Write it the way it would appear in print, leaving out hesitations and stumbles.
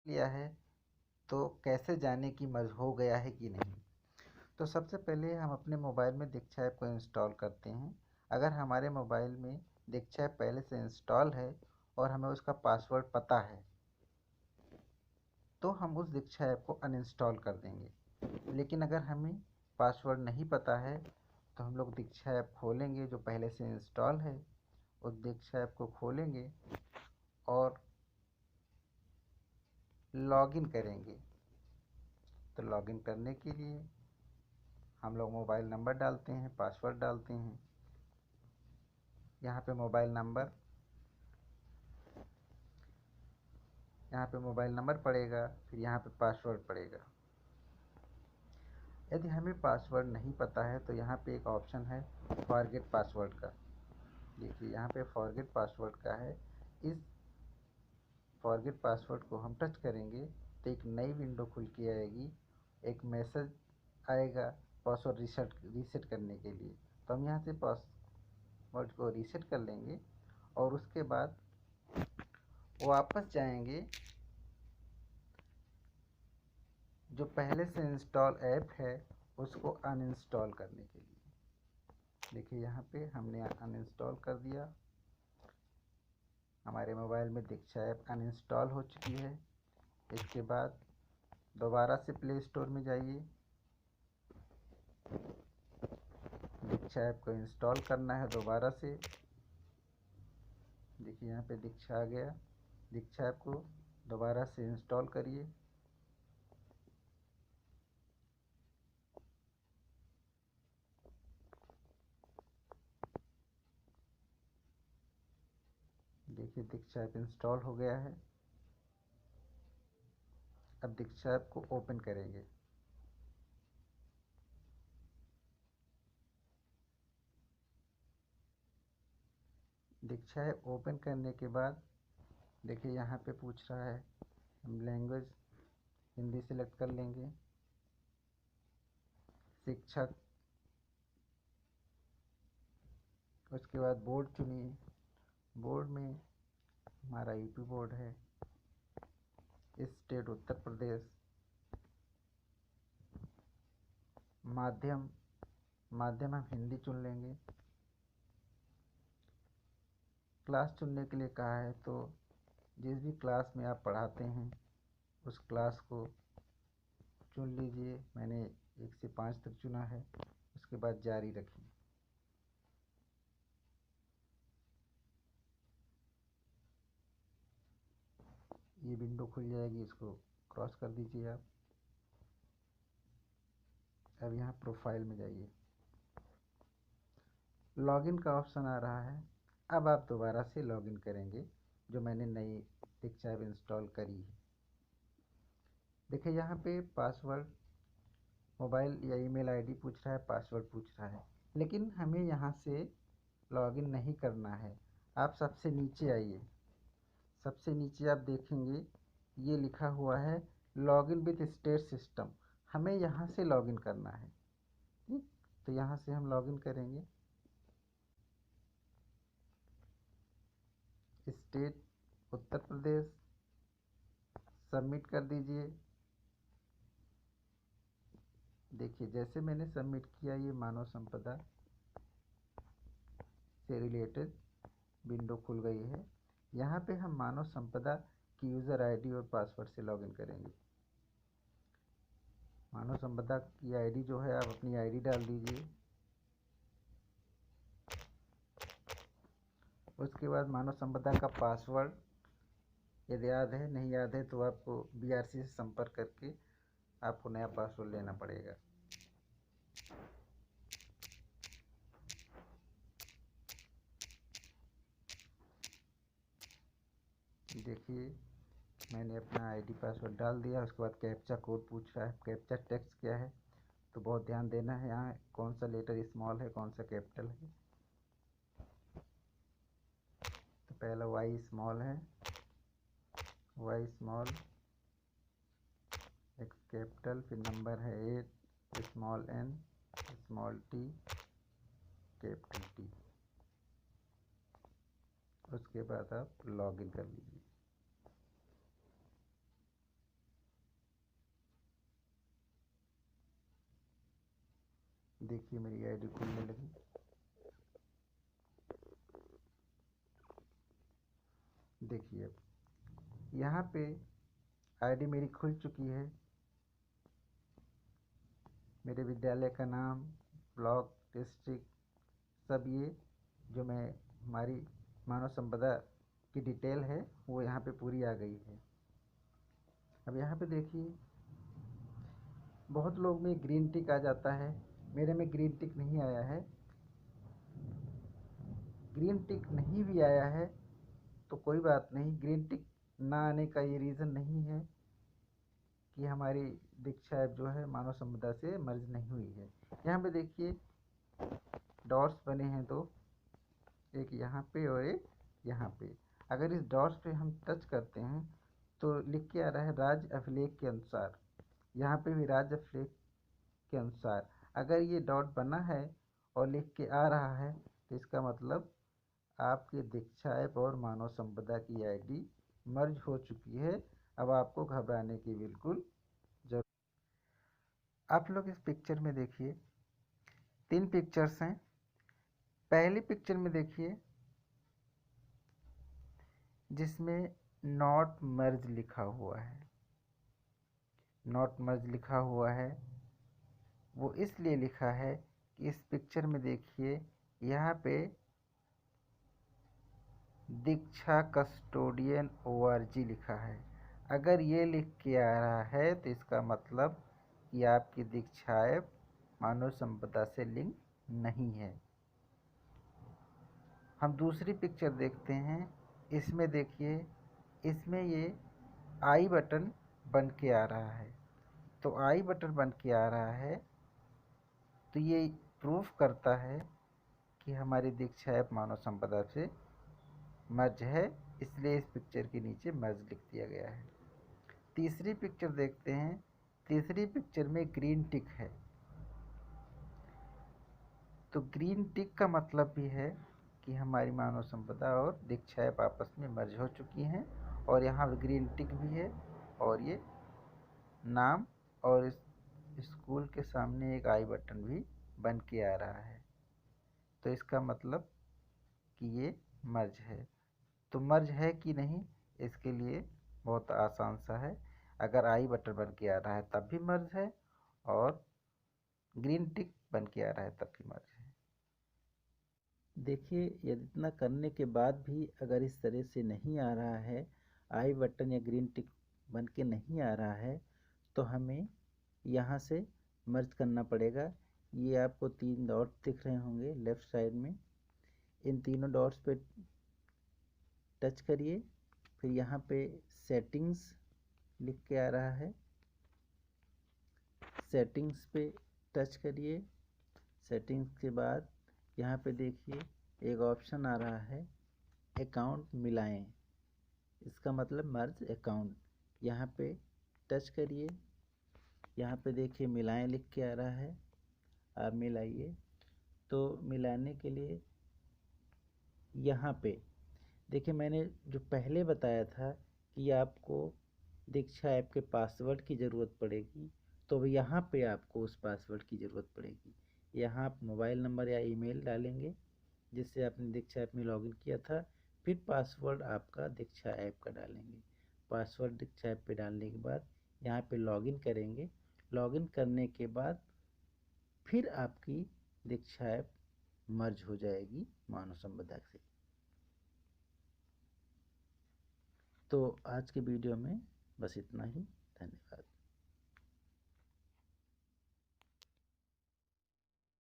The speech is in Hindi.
लिया है तो कैसे जाने कि मर्ज हो गया है कि नहीं। तो सबसे पहले हम अपने मोबाइल में दीक्षा ऐप को इंस्टॉल करते हैं। अगर हमारे मोबाइल में दीक्षा ऐप पहले से इंस्टॉल है और हमें उसका पासवर्ड पता है तो हम उस दीक्षा ऐप को अनइंस्टॉल कर देंगे। लेकिन अगर हमें पासवर्ड नहीं पता है तो हम लोग दीक्षा ऐप खोलेंगे जो पहले से इंस्टॉल है, उस दीक्षा ऐप को खोलेंगे और लॉगिन करेंगे। तो लॉगिन करने के लिए हम लोग मोबाइल नंबर डालते हैं, पासवर्ड डालते हैं। यहाँ पे मोबाइल नंबर पड़ेगा, फिर यहाँ पे पासवर्ड पड़ेगा। यदि हमें पासवर्ड नहीं पता है तो यहाँ पे एक ऑप्शन है फॉरगेट पासवर्ड का। देखिए यहाँ पे फॉरगेट पासवर्ड का है। इस फॉरगेट पासवर्ड को हम टच करेंगे तो एक नई विंडो खुल के आएगी, एक मैसेज आएगा पासवर्ड रीसेट करने के लिए। तो हम यहाँ से पासवर्ड को रीसेट कर लेंगे और उसके बाद वापस जाएंगे जो पहले से इंस्टॉल ऐप है उसको अनइंस्टॉल करने के लिए। देखिए यहाँ पे हमने अनइंस्टॉल कर दिया। हमारे मोबाइल में दीक्षा ऐप अनइंस्टॉल हो चुकी है। इसके बाद दोबारा से प्ले स्टोर में जाइए, दीक्षा ऐप को इंस्टॉल करना है दोबारा से। देखिए यहाँ पे दीक्षा आ गया। दीक्षा ऐप को दोबारा से इंस्टॉल करिए। देखिए दीक्षा ऐप इंस्टॉल हो गया है। अब दीक्षा ऐप को ओपन करेंगे। दीक्षा ऐप ओपन करने के बाद देखिए यहाँ पे पूछ रहा है, हम लैंग्वेज हिंदी सेलेक्ट कर लेंगे। शिक्षक, उसके बाद बोर्ड चुनिए। बोर्ड में हमारा यूपी बोर्ड है। स्टेट उत्तर प्रदेश। माध्यम हम हिंदी चुन लेंगे। क्लास चुनने के लिए कहा है तो जिस भी क्लास में आप पढ़ाते हैं उस क्लास को चुन लीजिए। मैंने 1 से 5 तक चुना है। उसके बाद जारी रखिए। ये विंडो खुल जाएगी, इसको क्रॉस कर दीजिए आप। अब यहाँ प्रोफाइल में जाइए, लॉगिन का ऑप्शन आ रहा है। अब आप दोबारा से लॉगिन करेंगे जो मैंने नई दीक्षा ऐप इंस्टॉल करी है। देखिए यहाँ पे पासवर्ड, मोबाइल या ईमेल आईडी पूछ रहा है, पासवर्ड पूछ रहा है, लेकिन हमें यहाँ से लॉगिन नहीं करना है। आप सबसे नीचे आइए। सबसे नीचे आप देखेंगे ये लिखा हुआ है लॉगिन विथ स्टेट सिस्टम। हमें यहाँ से लॉगिन करना है। ठीक, तो यहाँ से हम लॉगिन करेंगे। स्टेट उत्तर प्रदेश, सबमिट कर दीजिए। देखिए जैसे मैंने सबमिट किया ये मानव संपदा से रिलेटेड विंडो खुल गई है। यहाँ पे हम मानव संपदा की यूज़र आईडी और पासवर्ड से लॉगिन करेंगे। मानव संपदा की आईडी जो है आप अपनी आईडी डाल दीजिए। उसके बाद मानव संपदा का पासवर्ड यदि याद है, नहीं याद है तो आपको बीआरसी से संपर्क करके आपको नया पासवर्ड लेना पड़ेगा। देखिए मैंने अपना आईडी पासवर्ड डाल दिया। उसके बाद कैप्चा कोड पूछ रहा है। कैप्चा टेक्स्ट क्या है तो बहुत ध्यान देना है, यहाँ कौन सा लेटर स्मॉल है कौन सा कैपिटल है। तो पहला वाई स्मॉल है, वाई स्मॉल, एक्स कैपिटल, फिर नंबर है 8, small N, small T, capital T. उसके बाद आप लॉगिन कर लीजिए। देखिए मेरी आईडी खुलने लगी। देखिए अब यहाँ पे आईडी मेरी खुल चुकी है। मेरे विद्यालय का नाम, ब्लॉक, डिस्ट्रिक्ट, सब ये जो मैं हमारी मानव संपदा की डिटेल है वो यहाँ पे पूरी आ गई है। अब यहाँ पे देखिए बहुत लोग में ग्रीन टिक आ जाता है, मेरे में ग्रीन टिक नहीं आया है। ग्रीन टिक नहीं भी आया है तो कोई बात नहीं, ग्रीन टिक ना आने का ये रीज़न नहीं है कि हमारी दीक्षा ऐप जो है मानव संपदा से मर्ज नहीं हुई है। यहाँ पे देखिए डॉट्स बने हैं दो, एक यहाँ पे और एक यहाँ पे। अगर इस डॉट्स पे हम टच करते हैं तो लिख के आ रहा है राज्य अभिलेख के अनुसार। यहाँ पे भी राज्य अभिलेख के अनुसार अगर ये डॉट बना है और लिख के आ रहा है तो इसका मतलब आपके दीक्षा ऐप और मानव संपदा की आईडी मर्ज हो चुकी है। अब आपको घबराने की बिल्कुल जरूरत। आप लोग इस पिक्चर में देखिए 3 पिक्चर्स हैं। पहली पिक्चर में देखिए जिसमें नॉट मर्ज लिखा हुआ है। नॉट मर्ज लिखा हुआ है वो इसलिए लिखा है कि इस पिक्चर में देखिए यहाँ पे दीक्षा कस्टोडियन ORG लिखा है। अगर ये लिख के आ रहा है तो इसका मतलब कि आपकी दीक्षा ऐप मानव संपदा से लिंक नहीं है। हम दूसरी पिक्चर देखते हैं। इसमें देखिए इसमें ये आई बटन बन के आ रहा है। तो आई बटन बन के आ रहा है तो ये प्रूफ करता है कि हमारी दीक्षा ऐप मानव संपदा से मर्ज है, इसलिए इस पिक्चर के नीचे मर्ज लिख दिया गया है। तीसरी पिक्चर देखते हैं। तीसरी पिक्चर में ग्रीन टिक है। तो ग्रीन टिक का मतलब भी है कि हमारी मानव संपदा और दीक्षा ऐप आपस में मर्ज हो चुकी हैं और यहाँ ग्रीन टिक भी है और ये नाम और इस स्कूल के सामने एक आई बटन भी बन के आ रहा है। तो इसका मतलब कि ये मर्ज है। तो मर्ज है कि नहीं, इसके लिए बहुत आसान सा है। अगर आई बटन बन के आ रहा है तब भी मर्ज है और ग्रीन टिक बन के आ रहा है तब भी मर्ज है। देखिए यदि इतना करने के बाद भी अगर इस तरह से नहीं आ रहा है, आई बटन या ग्रीन टिक बन के नहीं आ रहा है, तो हमें यहाँ से मर्ज करना पड़ेगा। ये आपको 3 डॉट दिख रहे होंगे लेफ़्ट साइड में। इन तीनों डॉट्स पे टच करिए। फिर यहाँ पे सेटिंग्स लिख के आ रहा है, सेटिंग्स पे टच करिए। सेटिंग्स के बाद यहाँ पे देखिए एक ऑप्शन आ रहा है अकाउंट मिलाएं। इसका मतलब मर्ज अकाउंट। यहाँ पे टच करिए। यहाँ पे देखिए मिलाएं लिख के आ रहा है, आप मिलाइए। तो मिलाने के लिए यहाँ पे देखिए मैंने जो पहले बताया था कि आपको दीक्षा ऐप के पासवर्ड की ज़रूरत पड़ेगी, तो यहाँ पे आपको उस पासवर्ड की ज़रूरत पड़ेगी। यहाँ आप मोबाइल नंबर या ईमेल डालेंगे जिससे आपने दीक्षा ऐप में लॉगिन किया था, फिर पासवर्ड आपका दीक्षा ऐप का डालेंगे। पासवर्ड दीक्षा ऐप पे डालने के बाद यहाँ पे लॉगिन करेंगे। लॉगिन करने के बाद फिर आपकी दीक्षा ऐप मर्ज हो जाएगी मानव संपदा से। तो आज के वीडियो में बस इतना ही। धन्यवाद।